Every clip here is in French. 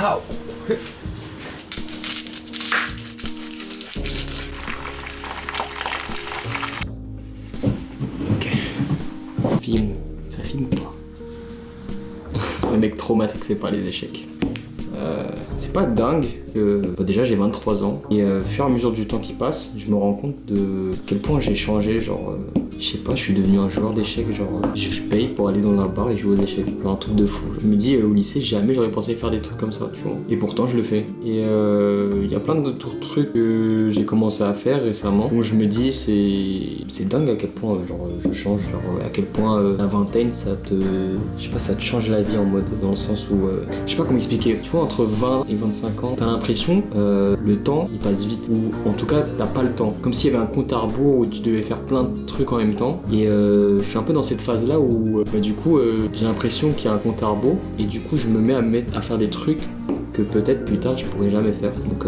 Ah. Ok. Film. Ça filme ou pas? Le mec traumatisé par les échecs. C'est pas dingue que déjà j'ai 23 ans et au fur et à mesure du temps qui passe, je me rends compte de quel point j'ai changé, genre je sais pas, je suis devenu un joueur d'échecs, genre je paye pour aller dans un bar et jouer aux échecs, genre un truc de fou. Je me dis au lycée jamais j'aurais pensé faire des trucs comme ça, tu vois. Et pourtant je le fais. Et y a plein d'autres trucs que j'ai commencé à faire récemment où je me dis c'est dingue à quel point genre je change, genre à quel point la vingtaine ça te, je sais pas, ça te change la vie en mode dans le sens où je sais pas comment expliquer. Tu vois, entre 20 et 25 ans, t'as l'impression le temps il passe vite, ou en tout cas t'as pas le temps, comme s'il y avait un compte à rebours où tu devais faire plein de trucs en même temps. Et je suis un peu dans cette phase là où du coup j'ai l'impression qu'il y a un compte à rebours et du coup je me mets à faire des trucs que peut-être plus tard je pourrais jamais faire. Donc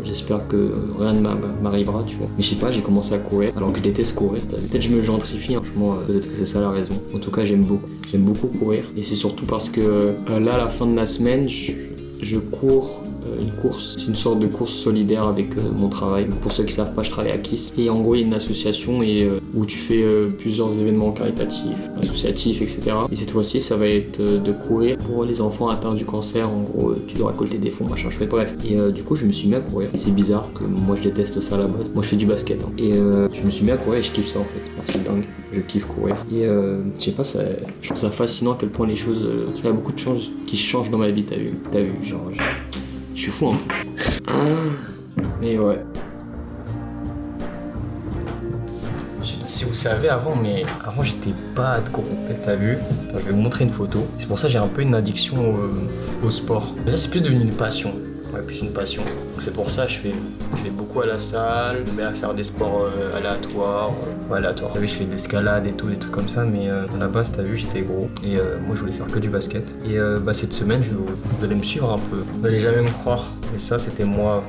j'espère que rien ne m'arrivera, tu vois. Mais je sais pas, j'ai commencé à courir alors que je déteste courir. Peut-être je me gentrifie, franchement, peut-être que c'est ça la raison. En tout cas j'aime beaucoup courir. Et c'est surtout parce que là à la fin de la semaine je cours une course, c'est une sorte de course solidaire avec mon travail. Pour ceux qui savent pas, je travaille à KISS. Et en gros, il y a une association où tu fais plusieurs événements caritatifs, associatifs, etc. Et cette fois-ci, ça va être de courir pour les enfants atteints du cancer. En gros, tu dois récolter des fonds, machin, chouette, bref. Et du coup, je me suis mis à courir. Et c'est bizarre que moi, je déteste ça à la base. Moi, je fais du basket. Hein. Et je me suis mis à courir et je kiffe ça, en fait. Alors, c'est dingue. Je kiffe courir. Et je sais pas, je trouve ça fascinant à quel point les choses... il y a beaucoup de choses qui changent dans ma vie, t'as vu, genre... Je suis fou un peu. Mais ouais. Je sais pas si vous savez avant, mais avant j'étais bad gros. T'as vu? Attends, je vais vous montrer une photo. C'est pour ça que j'ai un peu une addiction au sport. Mais ça c'est plus devenu une passion. Ouais, plus une passion. Donc c'est pour ça que je vais beaucoup à la salle, je me mets à faire des sports aléatoires. T'as vu, je fais de l'escalade et tout, des trucs comme ça, mais à la base, t'as vu, j'étais gros. Et moi, je voulais faire que du basket. Et cette semaine, vous allez me suivre un peu. Vous n'allez jamais me croire. Mais ça, c'était moi.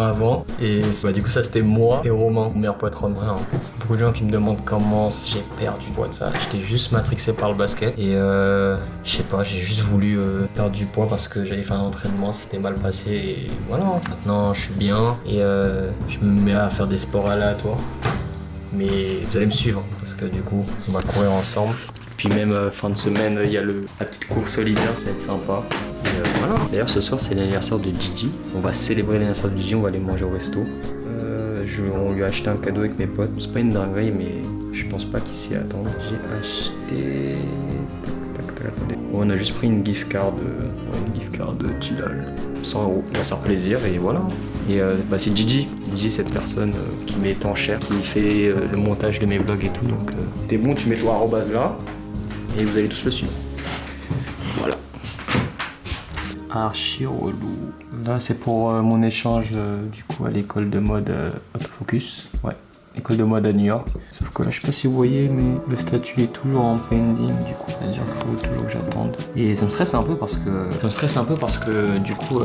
avant. Et du coup, ça, c'était moi et Romain, mon meilleur pote Romain. Hein. Beaucoup de gens qui me demandent comment j'ai perdu du poids de ça. J'étais juste matrixé par le basket. Et je sais pas, j'ai juste voulu perdre du poids parce que j'avais fait un entraînement, c'était mal passé. Et voilà, maintenant, je suis bien. Et je me mets à faire des sports aléatoires. Mais vous allez me suivre parce que du coup on va courir ensemble. Puis même fin de semaine il y a la petite course solidaire, ça va être sympa. Et voilà. D'ailleurs ce soir c'est l'anniversaire de Gigi. On va célébrer l'anniversaire de Gigi, on va aller manger au resto. On lui a acheté un cadeau avec mes potes. C'est pas une dinguerie mais je pense pas qu'il s'y attend. J'ai acheté... On a juste pris une gift card de Chilal. 100 €. On va se faire plaisir et voilà. Et c'est Gigi. Gigi, cette personne qui met tant cher, qui fait le montage de mes vlogs et tout. Donc t'es bon, tu mets ton arrobase là et vous allez tous le suivre. Voilà. Archi relou. Là c'est pour mon échange du coup à l'école de mode Autofocus. Ouais. École de mode à New York. Sauf que là, je sais pas si vous voyez, mais le statut est toujours en pending. Du coup, ça veut dire qu'il faut toujours que j'attende. Et ça me stresse un peu parce que du coup,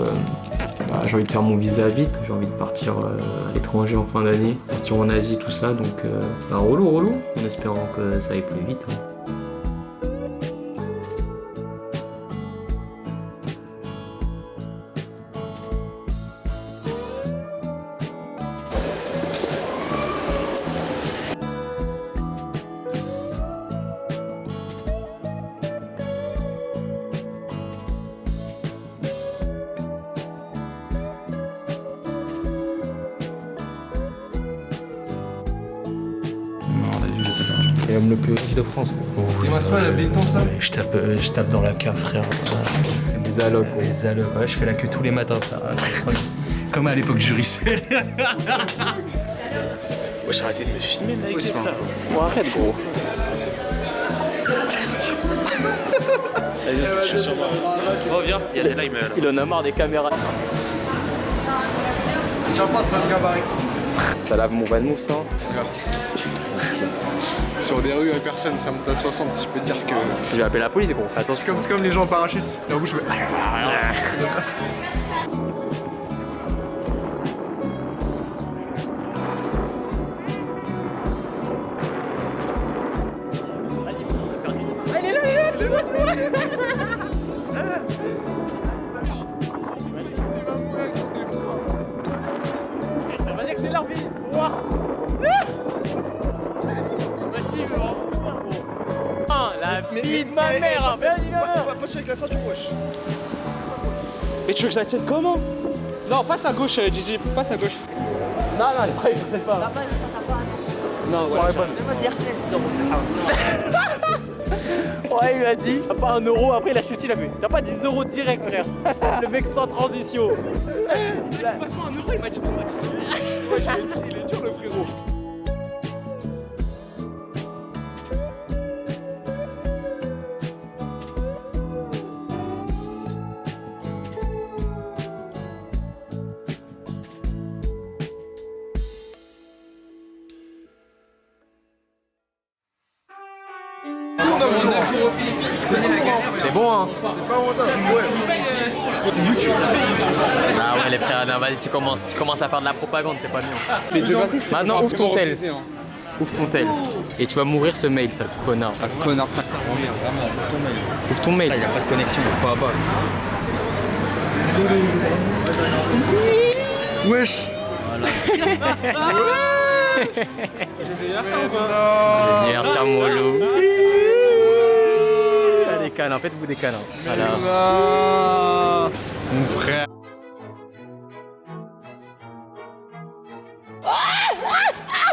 j'ai envie de faire mon visa vite. J'ai envie de partir à l'étranger en fin d'année, partir en Asie, tout ça. Donc, relou, en espérant que ça aille plus vite. Hein. Et homme le plus riche de France. Il reste pas la béton ça. Je tape dans la cave frère. C'est des allocs. Des allocs. Ouais, je fais la queue tous les matins frère. Comme à l'époque du Juricel. Wesh, arrêtez de me filmer mec. Bon, arrête gros. Vas-y, je suis sur moi. Reviens, il y a des limes là. Il en a marre des caméras. Tiens pas, c'est pas le gabarit. Ça lave mon van mousse ça. Sur des rues avec personne, ça me tape 60, je peux te dire que... Je vais appeler la police gros, fais attention. C'est comme les gens en parachute. Et en bouche, je fais... énervé. Ouah. La vie de ma mère. Pas celui avec la ceinture, wesh. Mais tu veux que je la tienne comment? Non, passe à gauche, Gigi, passe à gauche. Non, il faut pas. Non, Soirée bonne. Ouais, il lui a dit, t'as pas 1 euro, après il a chuté, il a fait, t'as pas 10 euros direct, frère. Le mec sans transition. Passe-moi 1 euro, il m'a dit non, Il est dur le frérot. C'est bon, hein. C'est pas honte, c'est YouTube. Ah ouais, les frères, non, vas-y, tu commences à faire de la propagande, c'est pas bien. Mais Dieu, vas-y. Maintenant, ouvre ton tel. Ouvre ton tel. Et tu vas m'ouvrir ce mail, sale connard. Connard, pas vraiment, ton mail. Ouvre ton mail. Il a pas de connexion, pas bas. Wesh. J'ai dit merci à Molo. Des câlins, faites-vous des câlins. Voilà. Mon frère.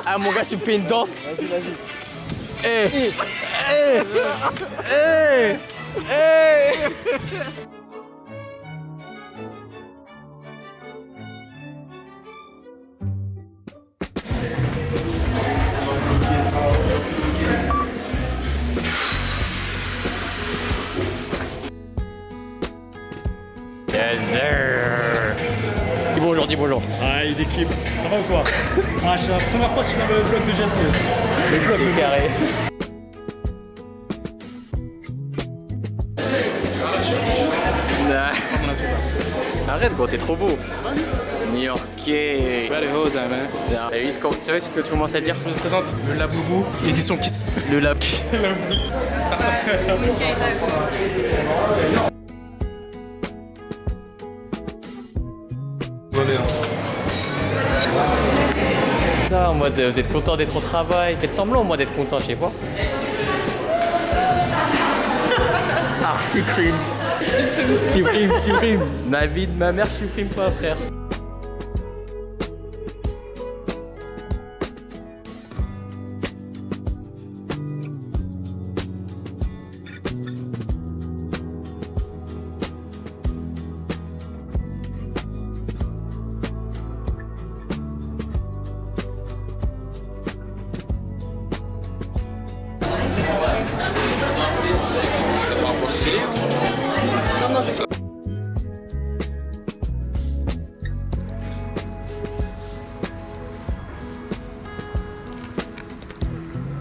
Ah mon gars, tu me fais une danse. Vas-y. Eh. Yes sir. Dis bonjour, dis bonjour. Ah, il équipe. Ça va ou quoi? Ah, c'est la première fois sur le vlog de Jet. Le bloc carré. Arrête gros, t'es trop beau. New-Yorkais. T'as vu ce que tu commences à dire? Je vous présente le Laboubou, édition Kiss. Le lab. Ça, en mode vous êtes content d'être au travail, faites semblant au moins d'être content, je sais pas. Archi cringe. Supprime. Ma vie de ma mère, supprime pas, frère.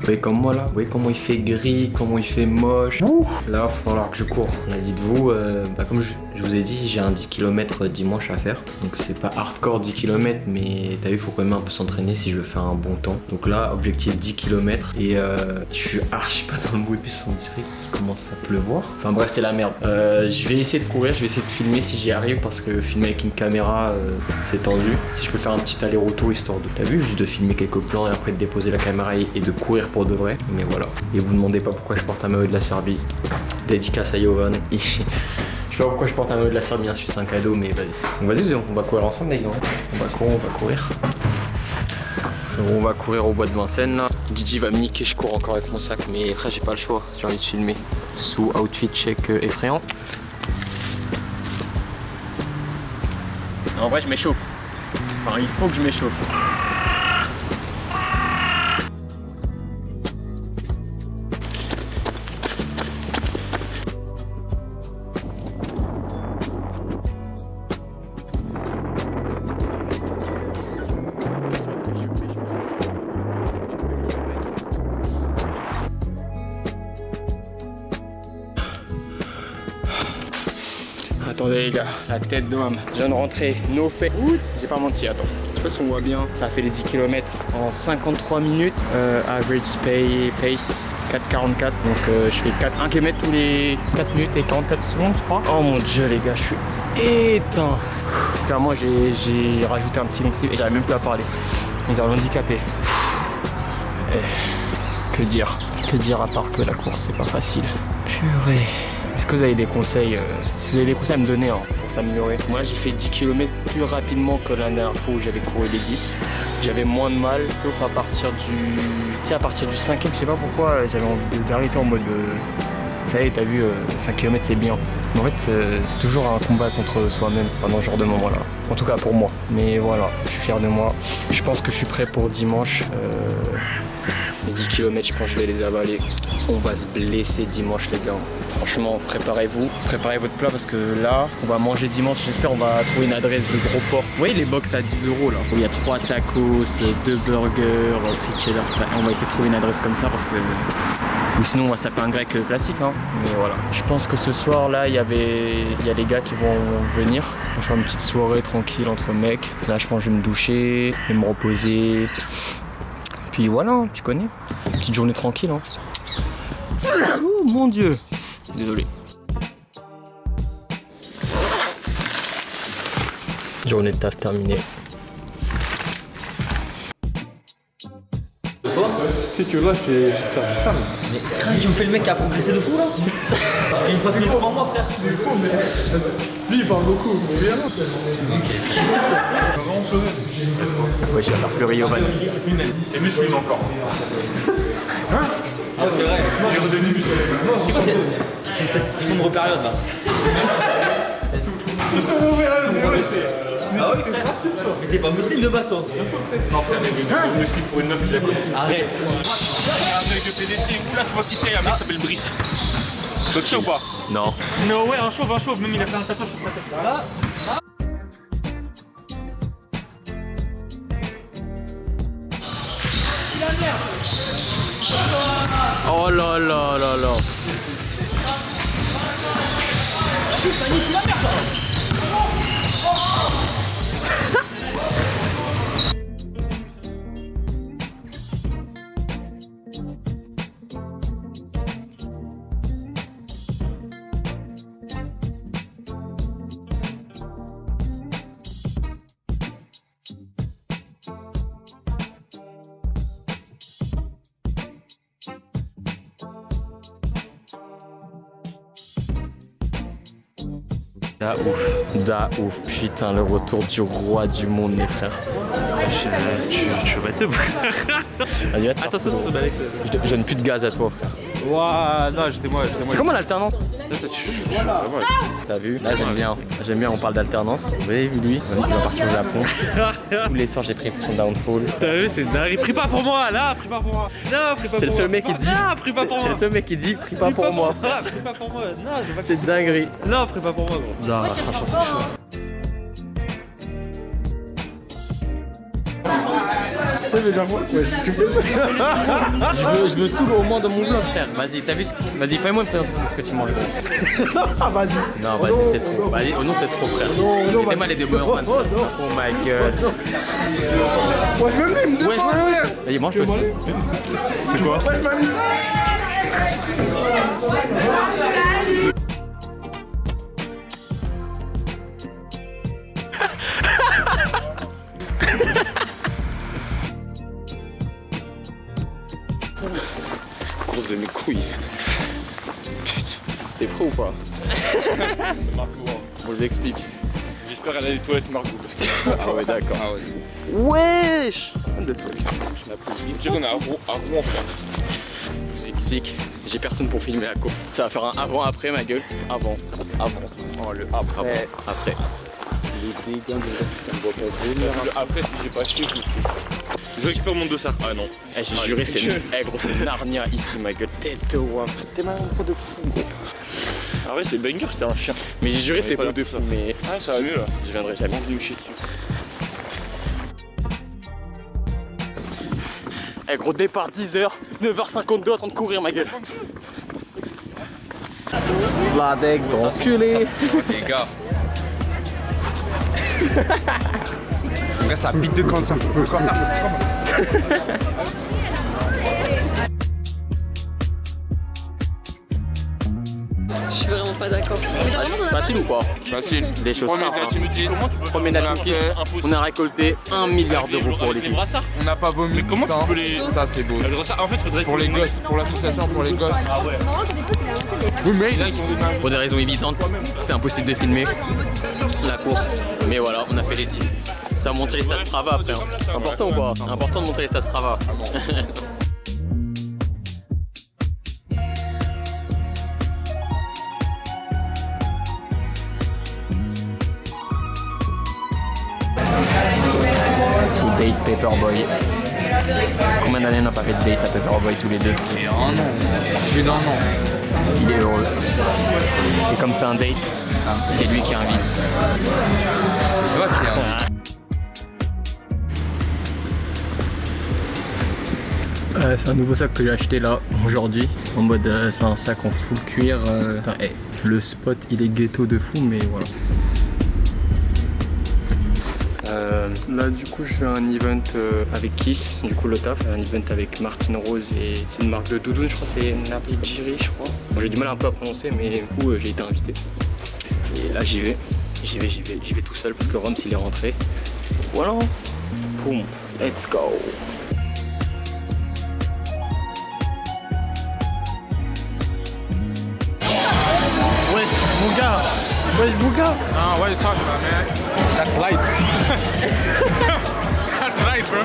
Vous voyez comme moi là, vous voyez comment il fait gris, comment il fait moche. Ouh. Là, il va falloir que je cours. Là, dites-vous, comme je vous ai dit, j'ai un 10 km dimanche à faire. Donc c'est pas hardcore 10 km, mais t'as vu, il faut quand même un peu s'entraîner si je veux faire un bon temps. Donc là, objectif 10 km. Et je suis archi pas dans le mood, puis on dirait qu'il commence à pleuvoir. Enfin bref, c'est la merde. Je vais essayer de courir, je vais essayer de filmer si j'y arrive, parce que filmer avec une caméra, c'est tendu. Si je peux faire un petit aller-retour histoire de, t'as vu, juste de filmer quelques plans et après de déposer la caméra et de courir pour de vrai, mais voilà. Et vous demandez pas pourquoi je porte un maillot de la Serbie. Dédicace à Jovan. Je sais pas pourquoi je porte un maillot de la Serbie, hein, c'est un cadeau, mais vas-y. Donc vas-y, on va courir ensemble les gars. On va courir. Donc, on va courir au bois de Vincennes là. Gigi va me niquer, je cours encore avec mon sac, mais après j'ai pas le choix, j'ai envie de filmer. Sous outfit check effrayant. En vrai je m'échauffe. Enfin, il faut que je m'échauffe. Attendez les gars, la tête d'homme. Je viens de rentrer, no fait. J'ai pas menti, attends. Je sais pas si on voit bien. Ça a fait les 10 km en 53 minutes. Average pace 4,44. Donc je fais 1 km tous les 4 minutes et 44 secondes je crois. Oh mon dieu les gars, je suis éteint. Carrément, j'ai rajouté un petit lexi et j'arrive même plus à parler. Ils ont handicapé. Que dire à part que la course c'est pas facile. Purée. Est-ce que vous avez des conseils si vous avez des conseils à me donner pour s'améliorer? Moi j'ai fait 10 km plus rapidement que la dernière fois où j'avais couru les 10. J'avais moins de mal, sauf à partir du... Tu sais, à partir du 5e, je sais pas pourquoi j'avais envie d'arrêter en mode... Ça y est, t'as vu, 5 km c'est bien. Mais en fait, c'est toujours un combat contre soi-même pendant ce genre de moment-là. En tout cas pour moi. Mais voilà, je suis fier de moi. Je pense que je suis prêt pour dimanche. Les 10 km, je pense que je vais les avaler. On va se blesser dimanche, les gars. Franchement, préparez-vous. Préparez votre plat parce que là, on va manger dimanche. J'espère on va trouver une adresse de gros porc. Vous voyez les box à 10 € là, où il y a 3 tacos, 2 burgers, frites cheddar, tout ça. On va essayer de trouver une adresse comme ça parce que... Ou sinon on va se taper un grec classique hein. Mais voilà. Je pense que ce soir là il y a les gars qui vont venir. On va faire une petite soirée tranquille entre mecs. Là je pense que je vais me doucher, je vais me reposer. Puis voilà, hein, tu connais. Une petite journée tranquille hein. Oh mon dieu. Désolé. Journée de taf terminée. C'est que là, je vais te faire du sale. Mais tu me fais le mec qui a progressé de fou là. Une fois tous les 3 mois, frère. Lui, il parle beaucoup. Ouais, je vais faire pleurer Yovan. Et muscles encore. Ah, c'est vrai. Il est redevenu musclé. C'est quoi cette sombre période là? Ah oui frère. Mais t'es pas musclé de base toi? Non frère, il est musclé pour une meuf qui l'a connu. Arrête. Un mec de PDC, là tu vois qui c'est, un mec qui s'appelle Brice. Tu vois qui c'est ou pas? Non. Non ouais, un chauve, même il a fait un tatouage sur sa tête. Là. Oh là là là là. Da ouf, putain le retour du roi du monde les frères. Tu veux battre Vas-y, attention, avec le... je donne plus de gaz à toi frère. Ouah, non, j'étais moi. C'est comment l'alternance? Voilà. T'as vu? Là j'aime bien, on parle d'alternance. Vous avez vu lui? Il va partir au Japon. Tous les soirs j'ai pris pour son downfall. T'as vu, c'est dingue. Prie pas pour moi, là, prie pas pour moi. Non, prie pas pour moi. C'est le seul mec qui dit. Non, prie pas pour moi. C'est le seul mec qui dit prie pas pour moi. Prie pas pour moi. Non, je vais pas. C'est dinguerie. Non, prie pas pour moi, gros. Non, franchement c'est chaud. Ça veut dire quoi? Ouais, tu fais Je veux tout au moins dans mon vlog frère. Vas-y, t'as vu Vas-y, fais-moi une présentation de ce que tu manges. Ah, vas-y. Non, vas-y, c'est trop. Vas-y, oh non, c'est trop frère. Non, Mettez-moi les deux meilleurs fans. Oh my god. Moi, je me mime de Ouais, je me Vas-y, mange toi aussi. C'est quoi? Ouais, je me mime. Course de mes couilles. Putain, t'es prêt ou pas? Marco. Bon, je l'explique. J'espère aller aux toilettes, Marco. Ah ouais, d'accord. Ah ouais. Wesh! Je dirais qu'on est à Rouen, frère. Je vous explique. J'ai personne pour filmer la course. Ça va faire un avant-après, ma gueule. Avant. Oh, le après. Après. Les dégâts de ça me voit pas venir. Après, si j'ai pas chié, je récupère mon dossard. Ah non. Eh, j'ai juré, c'est gros, c'est Narnia ici, ma gueule. Tête de wam. T'es mal en de fou, gros. Ah ouais, c'est banger, c'est un chien. Mais j'ai juré, c'est pas pas la de peur. fou. Mais Ah, ça va mieux là. je viendrai jamais. Venu me chier dessus. Eh, gros, départ 10h, 9h52 en train de courir, ma gueule. Vladex, d'enculé. Les gars. Là, ça pique de cancer. Je suis vraiment pas d'accord. Mais normalement, on a Facile ou pas? Facile. Des choses Premier simples. Team 10. Premier Team 10. On a récolté 1 milliard d'euros pour l'équipe. On n'a pas vomi. Mais comment tu peux les. Ça, c'est beau. En fait, faudrait. Pour les gosses, pour l'association, pour les gosses. Ah ouais. Oui, mais là, ils ont des Pour des raisons évidentes, c'était impossible de filmer la course. Mais voilà, on a fait les 10. Ça va montrer les stats Strava après. Hein. Important ou pas? Important de montrer les stats Strava. Sous date Paperboy. Combien d'années on n'a pas fait de date à Paperboy tous les deux? Et un an. Plus d'un an. Il est heureux. Et comme c'est un date, c'est lui qui invite. C'est toi qui invite. C'est un nouveau sac que j'ai acheté là aujourd'hui. En mode c'est un sac en full cuir. Attends, hey, le spot il est ghetto de fou, mais voilà. Là du coup je fais un event avec Kiss, du coup le taf, un event avec Martine Rose et c'est une marque de doudoune, je crois c'est Napijiri je crois. Bon, j'ai du mal un peu à prononcer mais du coup j'ai été invité. Et là j'y vais tout seul parce que Roms il est rentré. Voilà. Boum, let's go. Bouga. Ah ouais, ça, man. That's light. That's light, bro.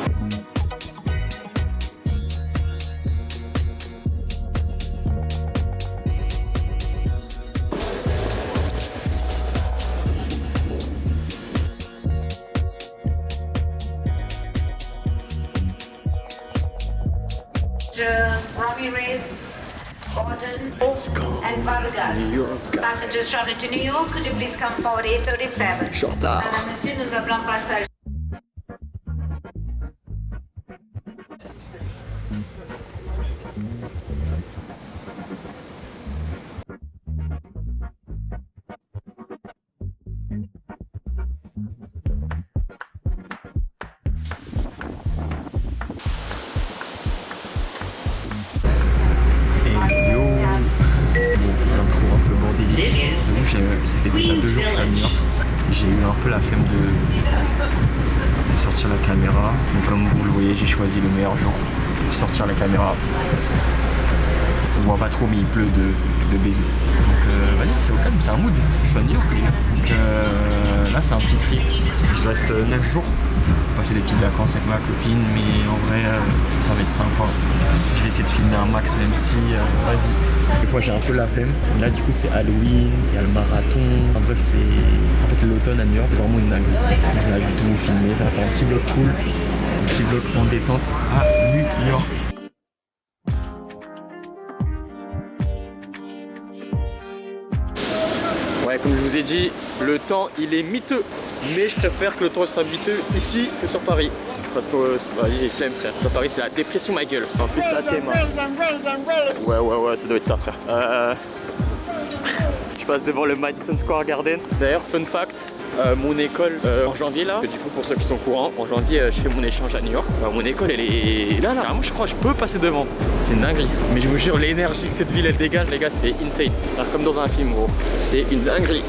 Ramirez, Gordon, and Vargas. Passengers traveling to New York, could you please come forward 837? Madame, monsieur, nous avons un passage. L'intro un peu bordélique. Ça fait déjà 2 jours que je suis à New York. J'ai eu un peu la flemme de sortir la caméra. Mais comme vous le voyez, j'ai choisi le meilleur jour pour sortir la caméra. On ne voit pas trop mais il pleut de baiser. Donc vas-y, c'est au calme, c'est un mood. Je suis à New York les gars. Donc là c'est un petit trip. Je reste 9 jours. Passer des petites vacances avec ma copine, mais en vrai ça va être sympa. Je vais essayer de filmer un max même si vas-y. Des fois j'ai un peu la flemme. Là du coup c'est Halloween, il y a le marathon. En bref c'est. En fait l'automne à New York c'est vraiment une dinguerie. Là je vais tout vous filmer, ça va faire un petit vlog cool. Un petit vlog en détente à New York. Ouais, comme je vous ai dit, le temps il est miteux. Mais je préfère que le temps soit miteux ici que sur Paris. Parce que, vas-y, j'ai flemme frère. Sur Paris c'est la dépression ma gueule. En plus la thème. Ouais, ça doit être ça frère. Je passe devant le Madison Square Garden. D'ailleurs, fun fact, mon école en janvier là, du coup pour ceux qui sont courants, en janvier je fais mon échange à New York. Mon école elle est là, moi je crois que je peux passer devant. C'est une dinguerie. Mais je vous jure, l'énergie que cette ville elle dégage les gars, c'est insane. Alors, comme dans un film gros, c'est une dinguerie.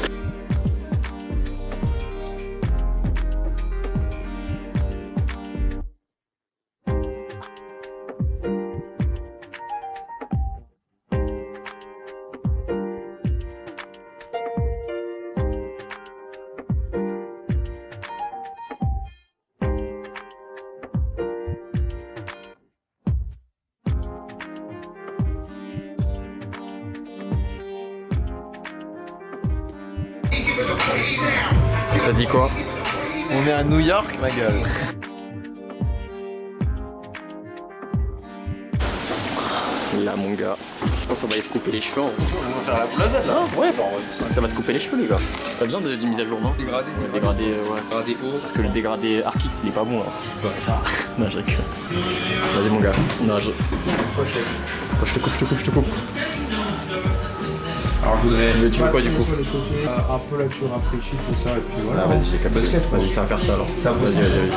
T'as dit quoi? On est à New York, ma gueule. Là mon gars, je pense qu'on va aller se couper les cheveux. On va faire la boulazade là. Ouais, bah, ça va se couper les cheveux les gars. Pas besoin d'une mise à jour non? Dégradé. Dégradé, ouais. Dégradé haut. Parce que le dégradé Arkix il est pas bon là. Non je rigole. Vas-y mon gars. Non je... Attends je te coupe. Alors je voudrais. Tu veux quoi du coup? Un peu là tu rafraîchis tout ça et puis voilà. Ah vas-y j'ai capté. Vas-y ça va faire ça alors. Vas-y.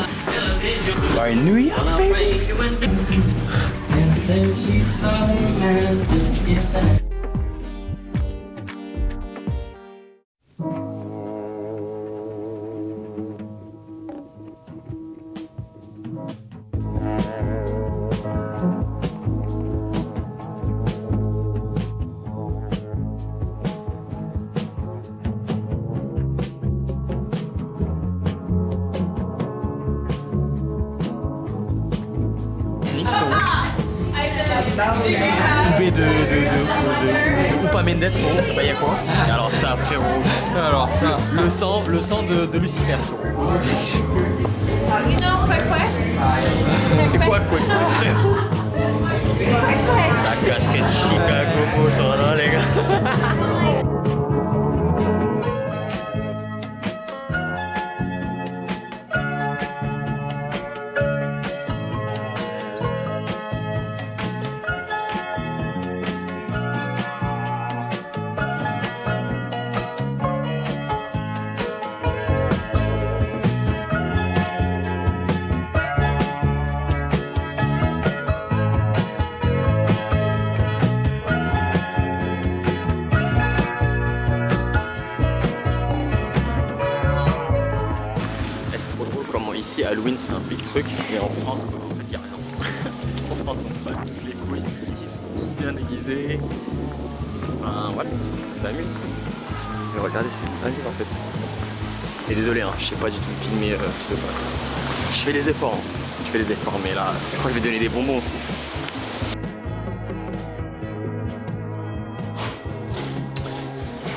Bah New York. Coupé de Oupa Mendes, frérot. Bah, y a quoi? Et alors ça, frérot. Alors ça. Le sang de Lucifer, frérot. C'est quoi, frérot? Sa casquette Chicago, ça là, les gars. Ici, Halloween, c'est un big truc, mais en France, en fait, il n'y a rien. En France, on bat tous les couilles, ils sont tous bien déguisés. Enfin, voilà, ça s'amuse. Mais regardez, c'est pas vivre en fait. Et désolé, hein, je sais pas du tout filmer tout le passe. Je fais des efforts, mais là, je crois que je vais donner des bonbons aussi.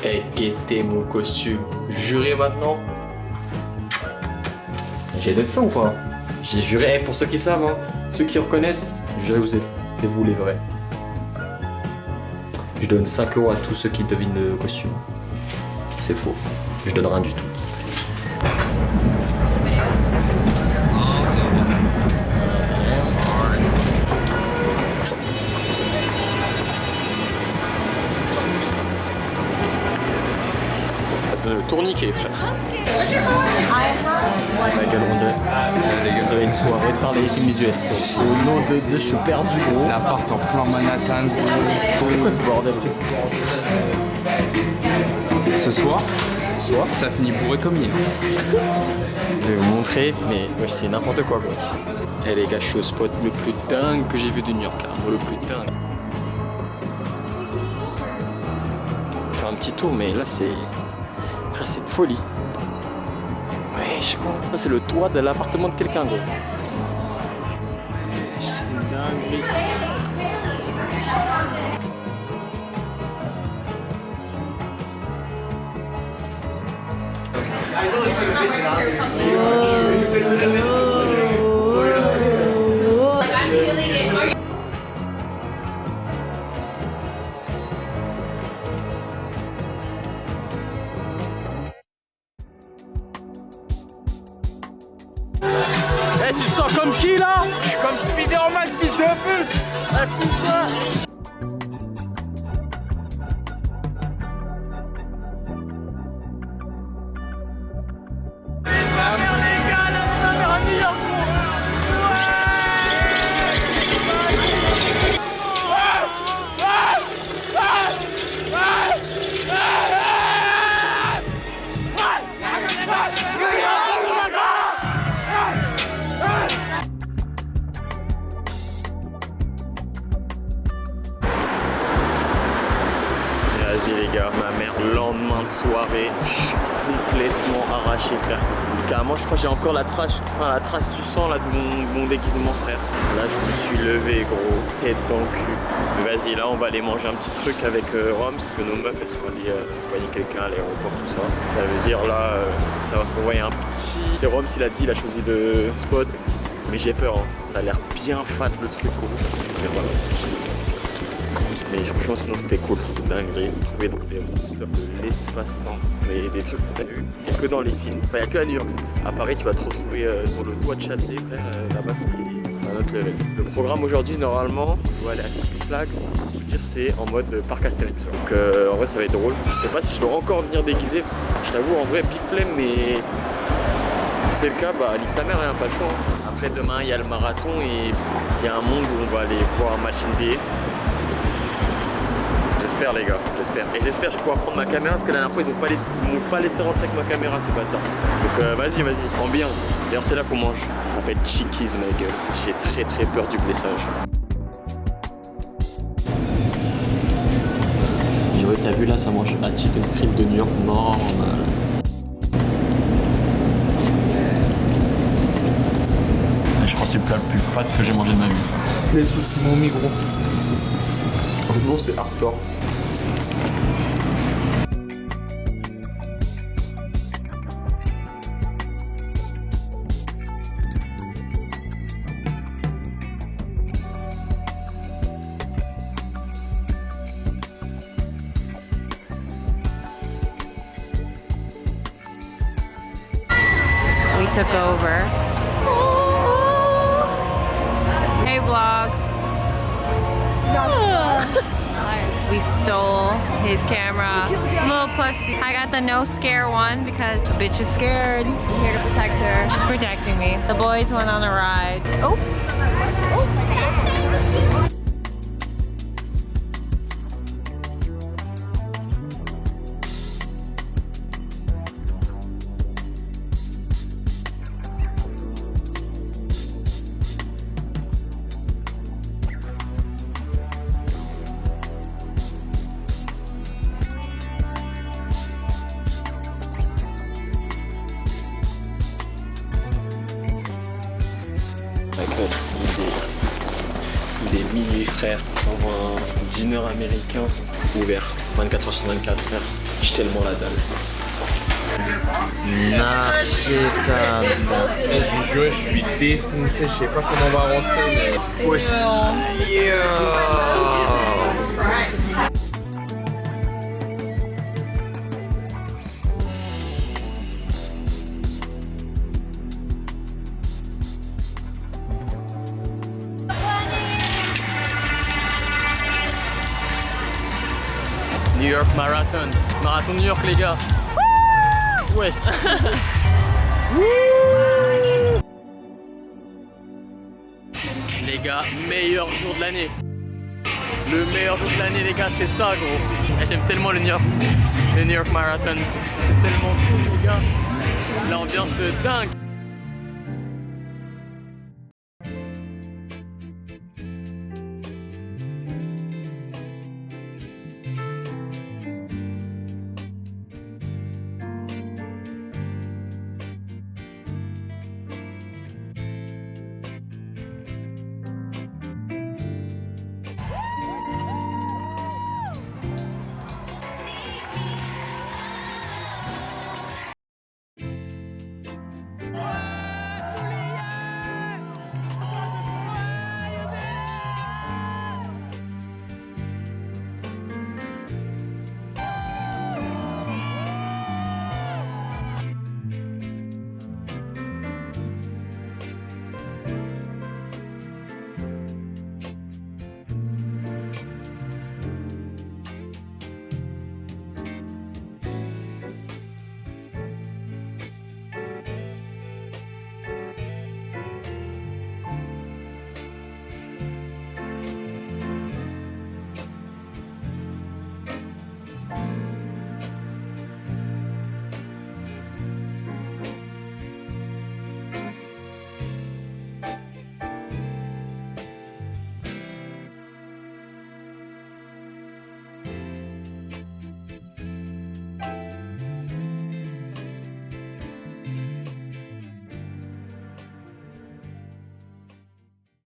Eh, qu'était mon costume? Juré maintenant? J'ai d'être ça ou pas? J'ai juré, pour ceux qui savent, hein, ceux qui reconnaissent, je vous êtes, c'est vous les vrais. Je donne 5 € à tous ceux qui devinent le costume. C'est faux, je donne rien du tout. Tourniquet, frère. Ma gueule, on dirait une soirée de parler des films US. Au nom de Dieu, je suis perdu, gros. L'appart en plein Manhattan. C'est quoi ce bordel? Ce soir, ça finit bourré comme hier. Je vais vous montrer, mais ouais, c'est n'importe quoi, quoi. Eh les gars, je suis au spot le plus dingue que j'ai vu de New York, hein. Le plus dingue. Je fais un petit tour, mais là c'est une folie. Ouais, je crois. Ça c'est le toit de l'appartement de quelqu'un, gros. C'est une dinguerie. Eh, tu te sens comme qui là? Je suis comme Spider-Man, fils de pute. Ah, putain. Vas-y les gars, ma mère, lendemain de soirée, je suis complètement arraché, frère. Carrément, je crois que j'ai encore la trace du sang là de mon déguisement, frère. Là, je me suis levé, gros, tête dans le cul. Mais vas-y, là, on va aller manger un petit truc avec Rome, parce que nos meufs, elles sont allées accompagner quelqu'un à l'aéroport, tout ça. Ça veut dire, là, ça va s'envoyer un petit... C'est Rome, s'il a dit, il a choisi le spot. Mais j'ai peur, hein. Ça a l'air bien fat, le truc, gros. Mais voilà. Mais franchement, sinon c'était cool, dinguerie, trouver donc des montres de l'espace-temps, des trucs que t'as vu, et que dans les films, enfin il n'y a que à New York. À Paris, tu vas te retrouver sur le toit de Châtelet, frère, là-bas c'est un autre level. Le programme aujourd'hui, normalement, on doit aller à Six Flags, je veux dire, c'est en mode parc Astérix. Donc en vrai, ça va être drôle. Je sais pas si je dois encore venir déguisé, je t'avoue, en vrai, big flemme, mais si c'est le cas, bah nique sa mère, hein, pas le choix. Hein. Après, demain, il y a le marathon et il y a un monde où on va aller voir un match NBA. J'espère les gars, j'espère. Et j'espère que je vais pouvoir prendre ma caméra parce que la dernière fois ils m'ont pas laissé rentrer avec ma caméra ces bâtards. Donc vas-y, prends bien. D'ailleurs c'est là qu'on mange. Ça s'appelle Chickies ma gueule. J'ai très peur du blessage. Ouais, t'as vu là, ça mange à Chicken Street de New York, normal. Je crois que c'est le plat le plus fat que j'ai mangé de ma vie. Les sous mon micro. Franchement, c'est hardcore. We took over. Hey vlog. We stole his camera. Little pussy. I got the no scare one because the bitch is scared. I'm here to protect her. She's protecting me. The boys went on a ride. Oh. Il est minuit frère, on voit un dîner américain ouvert 24h sur 24 frère, j'ai tellement la dalle. J'ai joué, je suis défoncé, je sais pas comment on va rentrer mais... Wesh. New York Marathon. Marathon New York les gars. Ouais. Les gars, meilleur jour de l'année. Le meilleur jour de l'année les gars, c'est ça gros. J'aime tellement le New York Marathon. C'est tellement cool les gars. L'ambiance de dingue.